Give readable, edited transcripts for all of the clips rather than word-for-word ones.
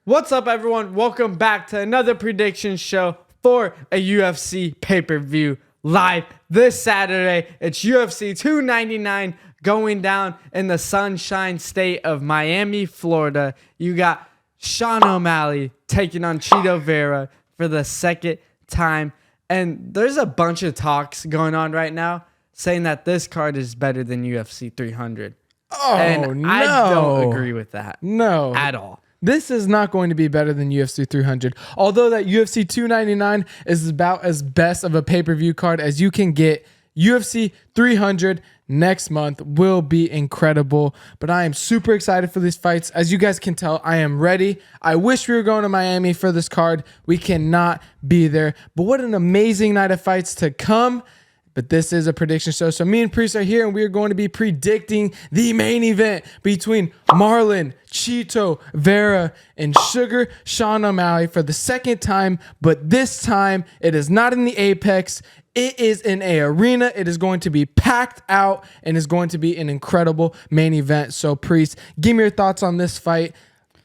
What's up, everyone? Welcome back to another prediction show for a UFC pay-per-view live this Saturday. It's UFC 299 going down in the Sunshine State of Miami, Florida. You got Sean O'Malley taking on Chito Vera for the second time. And there's a bunch of talks going on right now saying that this card is better than UFC 300. Oh, and no. I don't agree with that. No. At all. This is not going to be better than UFC 300. Although that UFC 299 is about as best of a pay-per-view card as you can get, UFC 300 next month will be incredible. But I am super excited for these fights. As you guys can tell, I am ready. I wish we were going to Miami for this card. We cannot be there. But what an amazing night of fights to come. But this is a prediction show. So me and Priest are here, and we are going to be predicting the main event between Marlon, Chito Vera, and Sugar Sean O'Malley for the second time. But this time, it is not in the Apex. It is in a arena. It is going to be packed out and is going to be an incredible main event. So Priest, give me your thoughts on this fight.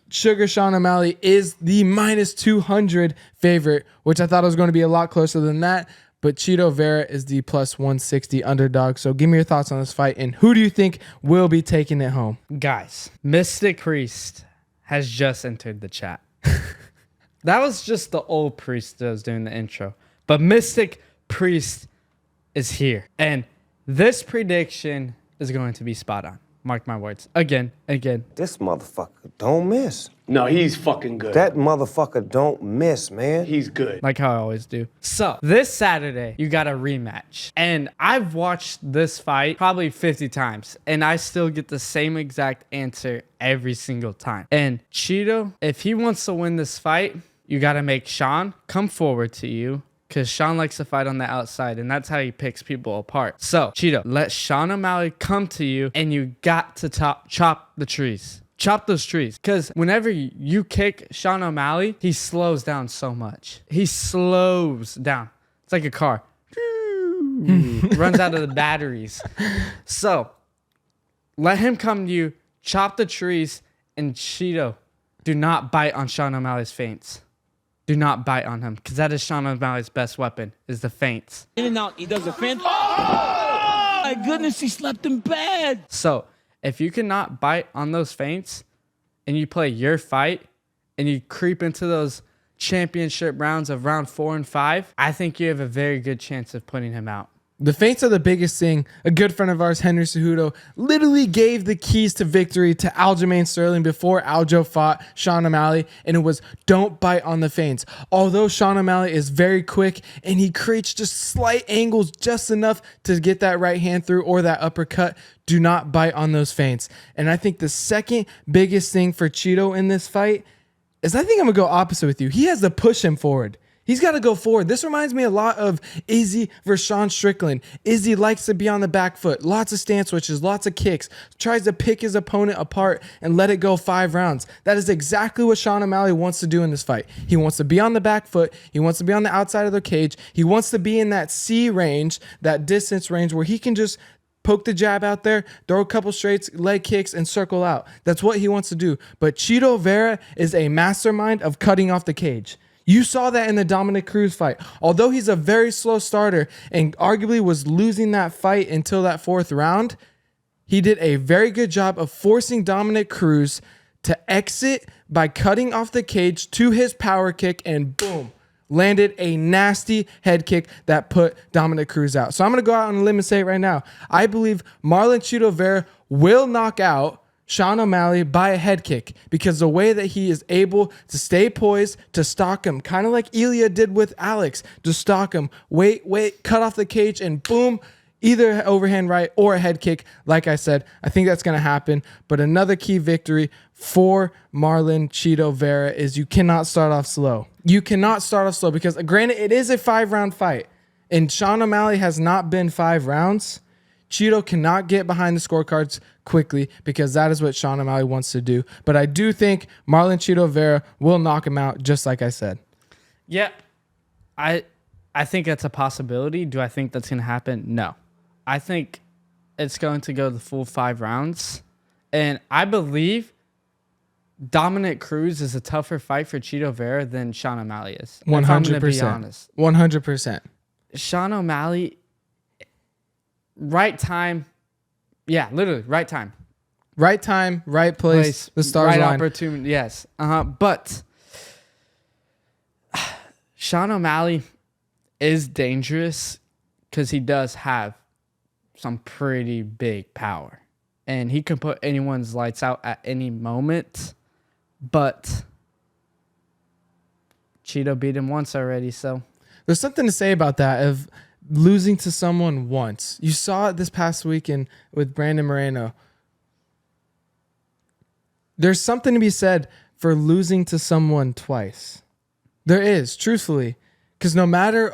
Sugar Sean O'Malley is the minus 200 favorite, which I thought was going to be a lot closer than that. But Chito Vera is the plus 160 underdog. So give me your thoughts on this fight. And who do you think will be taking it home? Guys, Mystic Priest has just entered the chat. That was just the old Priest that was doing the intro. But Mystic Priest is here. And this prediction is going to be spot on. Mark my words. Again. This motherfucker don't miss. No, he's fucking good. That motherfucker don't miss, man. He's good. Like how I always do. So, this Saturday, you got a rematch. And I've watched this fight probably 50 times. And I still get the same exact answer every single time. And Chito, if he wants to win this fight, you got to make Sean come forward to you. Because Sean likes to fight on the outside, and that's how he picks people apart. So, Chito, let Sean O'Malley come to you, and you got to chop the trees. Chop those trees. Because whenever you kick Sean O'Malley, he slows down so much. He slows down. It's like a car. Runs out of the batteries. So, let him come to you, chop the trees, and Chito, do not bite on Sean O'Malley's feints. Do not bite on him, because that is Sean O'Malley's best weapon, is the feints. In and out, he does a feint. Oh! My goodness, he slept him bad. So, if you cannot bite on those feints, and you play your fight, and you creep into those championship rounds of round 4 and 5, I think you have a very good chance of putting him out. The feints are the biggest thing. A good friend of ours, Henry Cejudo, literally gave the keys to victory to Aljamain Sterling before Aljo fought Sean O'Malley, and it was don't bite on the feints. Although Sean O'Malley is very quick, and he creates just slight angles just enough to get that right hand through or that uppercut, do not bite on those feints. And I think the second biggest thing for Chito in this fight is I think I'm going to go opposite with you. He has to push him forward. He's got to go forward. This reminds me a lot of Izzy versus Sean Strickland. Izzy likes to be on the back foot. Lots of stance switches, lots of kicks. Tries to pick his opponent apart and let it go 5 rounds. That is exactly what Sean O'Malley wants to do in this fight. He wants to be on the back foot. He wants to be on the outside of the cage. He wants to be in that C range, that distance range where he can just poke the jab out there, throw a couple straights, leg kicks, and circle out. That's what he wants to do. But Chito Vera is a mastermind of cutting off the cage. You saw that in the Dominic Cruz fight. Although he's a very slow starter and arguably was losing that fight until that 4th round, he did a very good job of forcing Dominic Cruz to exit by cutting off the cage to his power kick, and boom, landed a nasty head kick that put Dominic Cruz out. So I'm going to go out on a limb and say it right now. I believe Marlon Chito Vera will knock out Sean O'Malley by a head kick, because the way that he is able to stay poised, to stalk him, kind of like Ilya did with Alex, to stalk him, wait, cut off the cage, and boom, either overhand right or a head kick. Like I said, I think that's going to happen. But another key victory for Marlon Chito Vera is you cannot start off slow. You cannot start off slow, because granted, it is a 5-round fight, and Sean O'Malley has not been 5 rounds. Chito cannot get behind the scorecards quickly, because that is what Sean O'Malley wants to do. But I do think Marlon Chito Vera will knock him out, just like I said. Yeah, I think that's a possibility. Do I think that's going to happen? No. I think it's going to go the full 5 rounds. And I believe Dominic Cruz is a tougher fight for Chito Vera than Sean O'Malley is. If I'm gonna be 100%. honest. 100%. Sean O'Malley, right time. Yeah, literally, right time. Right time, right place. The stars right line. opportunity. Yes. But Sean O'Malley is dangerous because he does have some pretty big power. And he can put anyone's lights out at any moment. But Chito beat him once already, so. There's something to say about that of losing to someone once. You saw it this past weekend with Brandon Moreno. There's something to be said for losing to someone twice. There is, truthfully. Because no matter,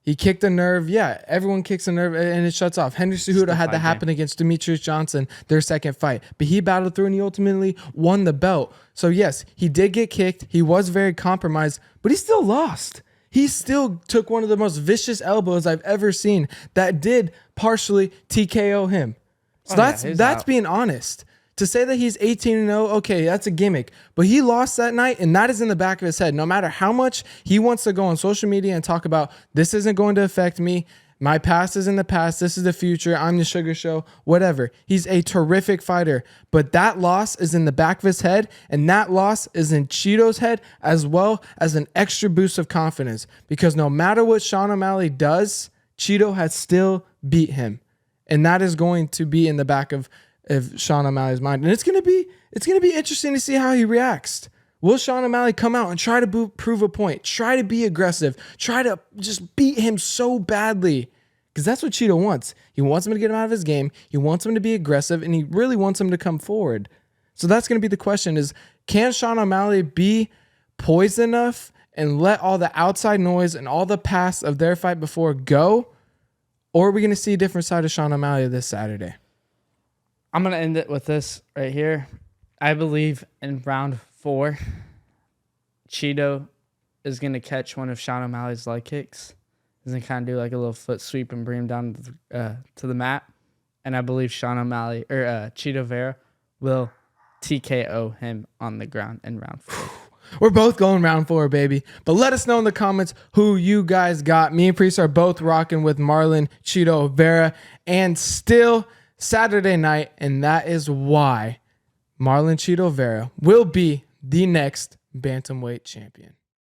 he kicked a nerve. Yeah, everyone kicks a nerve and it shuts off. Henry Cejudo had that happen against Demetrius Johnson, their second fight. But he battled through and he ultimately won the belt. So yes, he did get kicked. He was very compromised, but he still lost. He still took one of the most vicious elbows I've ever seen that did partially TKO him. So that's being honest. To say that he's 18-0, okay, that's a gimmick. But he lost that night, and that is in the back of his head. No matter how much he wants to go on social media and talk about, this isn't going to affect me, my past is in the past, this is the future, I'm the Sugar Show, whatever. He's a terrific fighter. But that loss is in the back of his head, and that loss is in Chito's head, as well as an extra boost of confidence. Because no matter what Sean O'Malley does, Chito has still beat him. And that is going to be in the back of Sean O'Malley's mind. And it's gonna be interesting to see how he reacts. Will Sean O'Malley come out and try to prove a point, try to be aggressive, try to just beat him so badly? Because that's what Chito wants. He wants him to get him out of his game. He wants him to be aggressive, and he really wants him to come forward. So that's going to be the question is, can Sean O'Malley be poised enough and let all the outside noise and all the past of their fight before go? Or are we going to see a different side of Sean O'Malley this Saturday? I'm going to end it with this right here. I believe in round 4, Chito is going to catch one of Sean O'Malley's leg kicks. He's going to kind of do like a little foot sweep and bring him down to the mat. And I believe Sean O'Malley or Chito Vera will TKO him on the ground in round 4. We're both going round 4, baby. But let us know in the comments who you guys got. Me and Priest are both rocking with Marlon Chito Vera. And still Saturday night, and that is why Marlon Chito Vera will be the next bantamweight champion.